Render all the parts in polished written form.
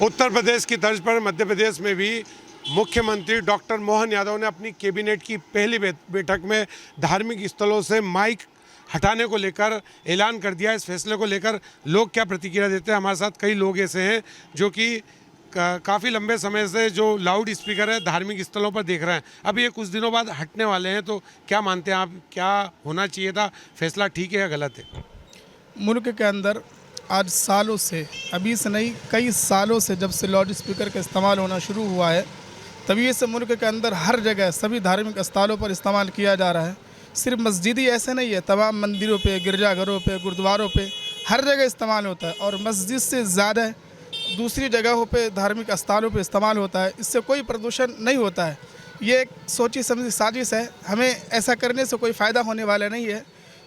उत्तर प्रदेश की तर्ज पर मध्य प्रदेश में भी मुख्यमंत्री डॉक्टर मोहन यादव ने अपनी कैबिनेट की पहली बैठक में धार्मिक स्थलों से माइक हटाने को लेकर ऐलान कर दिया। इस फैसले को लेकर लोग क्या प्रतिक्रिया देते हैं, हमारे साथ कई लोग ऐसे हैं जो कि काफ़ी लंबे समय से जो लाउड स्पीकर है धार्मिक स्थलों पर देख रहे हैं। अब ये कुछ दिनों बाद हटने वाले हैं, तो क्या मानते हैं आप, क्या होना चाहिए था, फैसला ठीक है या गलत है? मुल्क के अंदर आज सालों से, अभी से नहीं कई सालों से जब से लाउड स्पीकर का इस्तेमाल होना शुरू हुआ है तभी से मुल्क के अंदर हर जगह सभी धार्मिक स्थलों पर इस्तेमाल किया जा रहा है। सिर्फ मस्जिद ही ऐसे नहीं है, तमाम मंदिरों पे, गिरजाघरों पे, गुरुद्वारों पे हर जगह इस्तेमाल होता है और मस्जिद से ज़्यादा दूसरी जगहों पे धार्मिक स्थलों पे इस्तेमाल होता है। इससे कोई प्रदूषण नहीं होता है। ये एक सोची समझी साजिश है, हमें ऐसा करने से कोई फ़ायदा होने वाला नहीं है।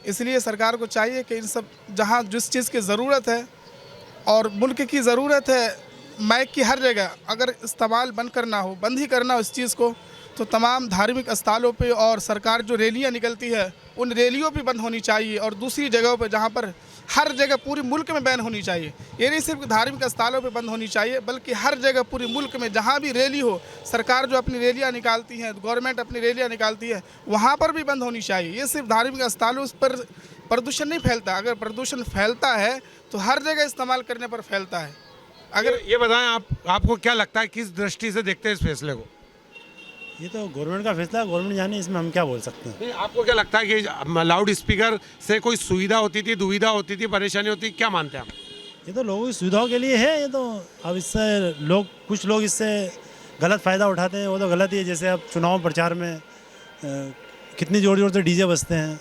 इसलिए सरकार को चाहिए कि इन सब जहाँ जिस चीज़ की ज़रूरत है और मुल्क की ज़रूरत है, माइक की हर जगह अगर इस्तेमाल बंद ही करना हो इस चीज़ को, तो तमाम धार्मिक स्थलों पे और सरकार जो रैलियाँ निकलती है उन रैलियों भी बंद होनी चाहिए और दूसरी जगहों पे जहाँ पर हर जगह पूरी मुल्क में बैन होनी चाहिए। ये नहीं सिर्फ धार्मिक स्थलों पे बंद होनी चाहिए बल्कि हर जगह पूरी मुल्क में जहाँ भी रैली हो, सरकार जो अपनी रैलियाँ निकालती है, गवर्नमेंट अपनी रैलियाँ निकालती है, वहाँ पर भी बंद होनी चाहिए। ये सिर्फ धार्मिक स्थलों पर प्रदूषण नहीं फैलता, अगर प्रदूषण फैलता है तो हर जगह इस्तेमाल करने पर फैलता है। अगर ये बताएं आपको क्या लगता है, किस दृष्टि से देखते हैं इस फैसले को? ये तो गवर्नमेंट का फैसला है, गवर्नमेंट जाने, इसमें हम क्या बोल सकते हैं। नहीं, आपको क्या लगता है कि लाउड स्पीकर से कोई सुविधा होती थी, दुविधा होती थी, परेशानी होती, क्या मानते हैं आप? ये तो लोगों की सुविधाओं के लिए है। ये तो अब इससे कुछ लोग इससे गलत फ़ायदा उठाते हैं, वो तो गलत ही है। जैसे अब चुनाव प्रचार में कितनी जोर जोर से डीजे बजते हैं,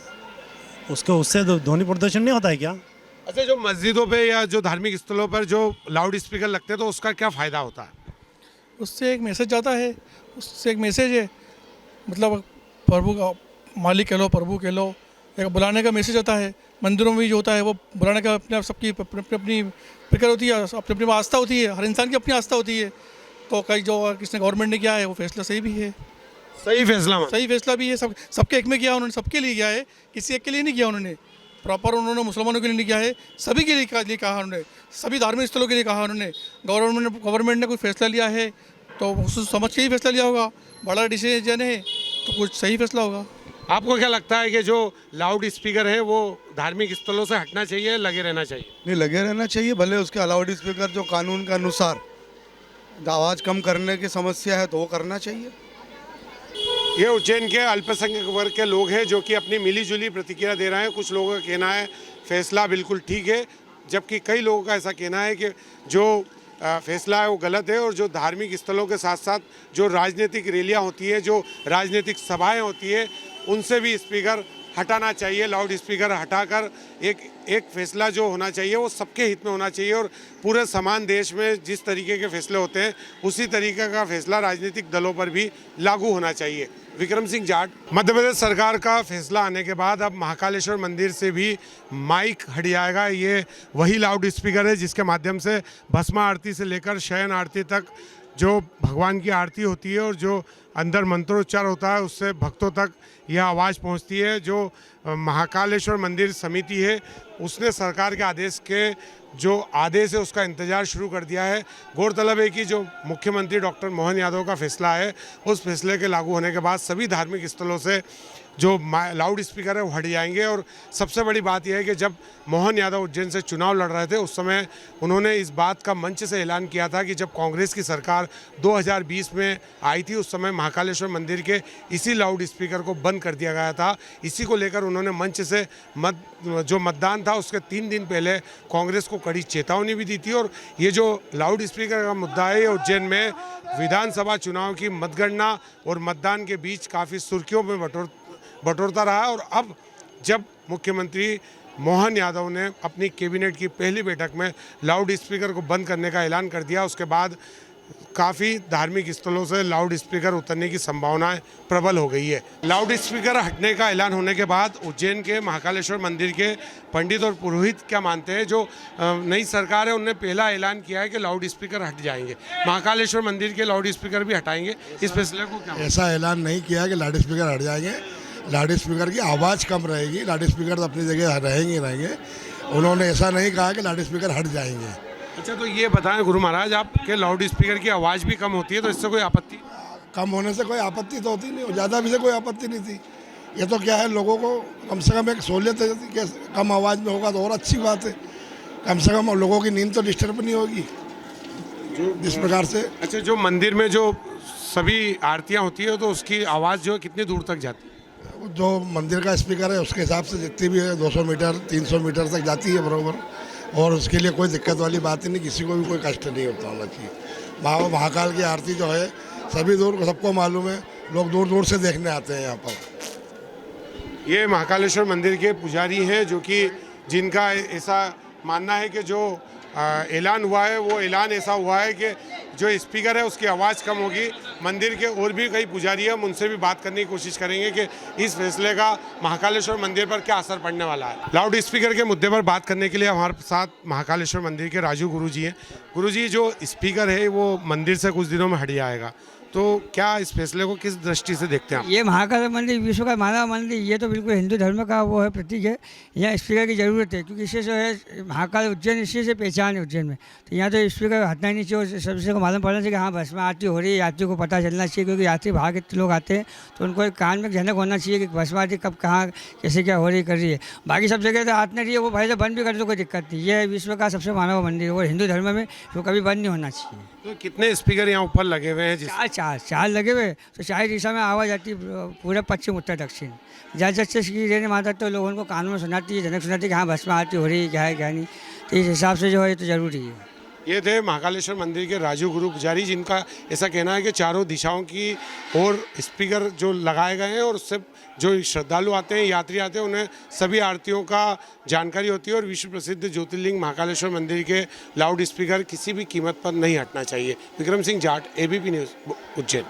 उससे ध्वनि प्रदूषण नहीं होता है क्या? अच्छा, जो मस्जिदों पे या जो धार्मिक स्थलों पर जो लाउड स्पीकर लगते हैं तो उसका क्या फ़ायदा होता है? उससे एक मैसेज जाता है, उससे एक मैसेज है, मतलब प्रभु का मालिक कह लो, प्रभु कह लो, एक बुलाने का मैसेज आता है। मंदिरों में भी जो होता है वो बुलाने का अपने सबकी अपनी फिक्र होती है, अपनी अपनी आस्था होती है, हर इंसान की अपनी आस्था होती है। तो कई जो किसने गवर्नमेंट ने किया है वो फैसला सही भी है, सही फैसला भी है। सबके एक में किया उन्होंने, सबके लिए किया है, किसी एक के लिए नहीं किया उन्होंने। प्रॉपर उन्होंने मुसलमानों के लिए नहीं किया है, सभी के लिए कहा उन्होंने, सभी धार्मिक स्थलों के लिए कहा उन्होंने। गवर्नमेंट ने कोई फैसला लिया है तो उसको समझ के ही फैसला लिया होगा। बड़ा डिसीजन है तो कुछ सही फैसला होगा। आपको क्या लगता है कि जो लाउड स्पीकर है वो धार्मिक स्थलों से हटना चाहिए, लगे रहना चाहिए? नहीं, लगे रहना चाहिए। भले उसके लाउड स्पीकर जो कानून के अनुसार आवाज़ कम करने की समस्या है तो वो करना चाहिए। ये उज्जैन के अल्पसंख्यक वर्ग के लोग हैं जो कि अपनी मिलीजुली प्रतिक्रिया दे रहे हैं। कुछ लोगों का कहना है फैसला बिल्कुल ठीक है, जबकि कई लोगों का ऐसा कहना है कि जो फैसला है वो गलत है और जो धार्मिक स्थलों के साथ साथ जो राजनीतिक रैलियां होती है, जो राजनीतिक सभाएं होती है, उनसे भी स्पीकर हटाना चाहिए। लाउड स्पीकर हटाकर एक फैसला जो होना चाहिए वो सबके हित में होना चाहिए और पूरे समान देश में जिस तरीके के फैसले होते हैं उसी तरीके का फैसला राजनीतिक दलों पर भी लागू होना चाहिए। विक्रम सिंह जाट। मध्य प्रदेश सरकार का फैसला आने के बाद अब महाकालेश्वर मंदिर से भी माइक हट जाएगा। ये वही लाउड स्पीकर है जिसके माध्यम से भस्मा आरती से लेकर शयन आरती तक जो भगवान की आरती होती है और जो अंदर मंत्रोच्चार होता है उससे भक्तों तक यह आवाज़ पहुंचती है। जो महाकालेश्वर मंदिर समिति है उसने सरकार के आदेश है उसका इंतज़ार शुरू कर दिया है। गौरतलब है कि जो मुख्यमंत्री डॉक्टर मोहन यादव का फैसला है उस फैसले के लागू होने के बाद सभी धार्मिक स्थलों से जो लाउड स्पीकर है वो हट जाएंगे। और सबसे बड़ी बात यह है कि जब मोहन यादव उज्जैन से चुनाव लड़ रहे थे उस समय उन्होंने इस बात का मंच से ऐलान किया था कि जब कांग्रेस की सरकार 2020 में आई थी उस समय महाकालेश्वर मंदिर के इसी लाउड स्पीकर को बंद कर दिया गया था। इसी को लेकर उन्होंने मंच से जो मतदान था उसके 3 दिन पहले कांग्रेस को कड़ी चेतावनी भी दी थी। और ये जो लाउड स्पीकर का मुद्दा है उज्जैन में विधानसभा चुनाव की मतगणना और मतदान के बीच काफ़ी सुर्खियों में बटोरता रहा। और अब जब मुख्यमंत्री मोहन यादव ने अपनी कैबिनेट की पहली बैठक में लाउड स्पीकर को बंद करने का ऐलान कर दिया, उसके बाद काफ़ी धार्मिक स्थलों से लाउड स्पीकर उतरने की संभावनाएं प्रबल हो गई है। लाउड स्पीकर हटने का ऐलान होने के बाद उज्जैन के महाकालेश्वर मंदिर के पंडित और पुरोहित क्या मानते हैं? जो नई सरकार है उन्होंने पहला ऐलान किया है कि लाउड स्पीकर हट जाएंगे, महाकालेश्वर मंदिर के लाउड स्पीकर भी हटाएंगे। इस फैसले को क्या? ऐसा ऐलान नहीं किया है कि लाउड स्पीकर हट जाएंगे। लाउड स्पीकर की आवाज़ कम रहेगी, लाउड स्पीकर तो अपनी जगह रहेंगे। उन्होंने ऐसा नहीं कहा कि लाउड स्पीकर हट जाएंगे। अच्छा, तो ये बताएं गुरु महाराज, आपके लाउड स्पीकर की आवाज़ भी कम होती है, तो इससे कोई आपत्ति? कम होने से कोई आपत्ति तो होती नहीं, और ज़्यादा भी से कोई आपत्ति नहीं थी। ये तो क्या है, लोगों को कम से कम एक सहूलियत है कि कम आवाज़ में होगा तो और अच्छी बात है। कम से कम लोगों की नींद तो डिस्टर्ब नहीं होगी जिस प्रकार से। अच्छा, जो मंदिर में जो सभी आरतियाँ होती है तो उसकी आवाज़ जो है कितनी दूर तक जाती है? जो मंदिर का स्पीकर है उसके हिसाब से जितनी भी है 200 मीटर 300 मीटर तक जाती है बराबर, और उसके लिए कोई दिक्कत वाली बात ही नहीं, किसी को भी कोई कष्ट नहीं होता होना चाहिए। महाकाल की आरती जो है सभी दूर सबको मालूम है, लोग दूर दूर से देखने आते हैं यहाँ पर। ये महाकालेश्वर मंदिर के पुजारी हैं जो कि जिनका ऐसा मानना है कि जो ऐलान हुआ है वो ऐलान ऐसा हुआ है कि जो स्पीकर है उसकी आवाज़ कम होगी। मंदिर के और भी कई पुजारी हैं, हम उनसे भी बात करने की कोशिश करेंगे कि इस फैसले का महाकालेश्वर मंदिर पर क्या असर पड़ने वाला है। लाउड स्पीकर के मुद्दे पर बात करने के लिए हमारे साथ महाकालेश्वर मंदिर के राजू गुरु जी हैं। गुरु जी, जो स्पीकर है वो मंदिर से कुछ दिनों में हट जाएगा, तो क्या इस फैसले को किस दृष्टि से देखते हैं आप? ये महाकाल मंदिर विश्व का मानव मंदिर, ये तो बिल्कुल हिंदू धर्म का वो है प्रतीक है। यहाँ स्पीकर की ज़रूरत है क्योंकि इससे जो है महाकाल उज्जैन, इसी से पहचान है उज्जैन में। तो यहाँ तो स्पीकर हटना ही नहीं चाहिए, सबसे को मालूम पड़ना चाहिए कि हाँ भस्म आरती हो रही है, यात्रियों को पता चलना चाहिए, क्योंकि यात्री बाहर के लोग आते हैं तो उनको एक कान में झनक होना चाहिए कि भस्म आरती कब कहाँ कैसे क्या हो रही कर रही है। बाकी सब जगह तो आरती नहीं है, वो भाई से बंद भी कर दो कोई दिक्कत नहीं। ये विश्व का सबसे मानव मंदिर है और हिंदू धर्म में वो कभी बंद नहीं होना चाहिए। तो कितने स्पीकर यहाँ ऊपर लगे हुए हैं? चार लगे हुए, तो चार दिशा में आवाज़ आती है, पूरे पश्चिम उत्तर दक्षिण। जैसे की रहने माता तो लोगों को कान में सुनाती है, जनक सुनाती है कि हाँ भस्म आरती हो रही है, क्या है क्या नहीं। तो इस हिसाब से जो है ये तो ज़रूरी है। ये थे महाकालेश्वर मंदिर के राजू गुरु पुजारी, जिनका ऐसा कहना है कि चारों दिशाओं की और स्पीकर जो लगाए गए हैं और उससे जो श्रद्धालु आते हैं, यात्री आते हैं, उन्हें सभी आरतियों का जानकारी होती है और विश्व प्रसिद्ध ज्योतिर्लिंग महाकालेश्वर मंदिर के लाउड स्पीकर किसी भी कीमत पर नहीं हटना चाहिए। Vikram Singh Jat, ABP news, Ujjain.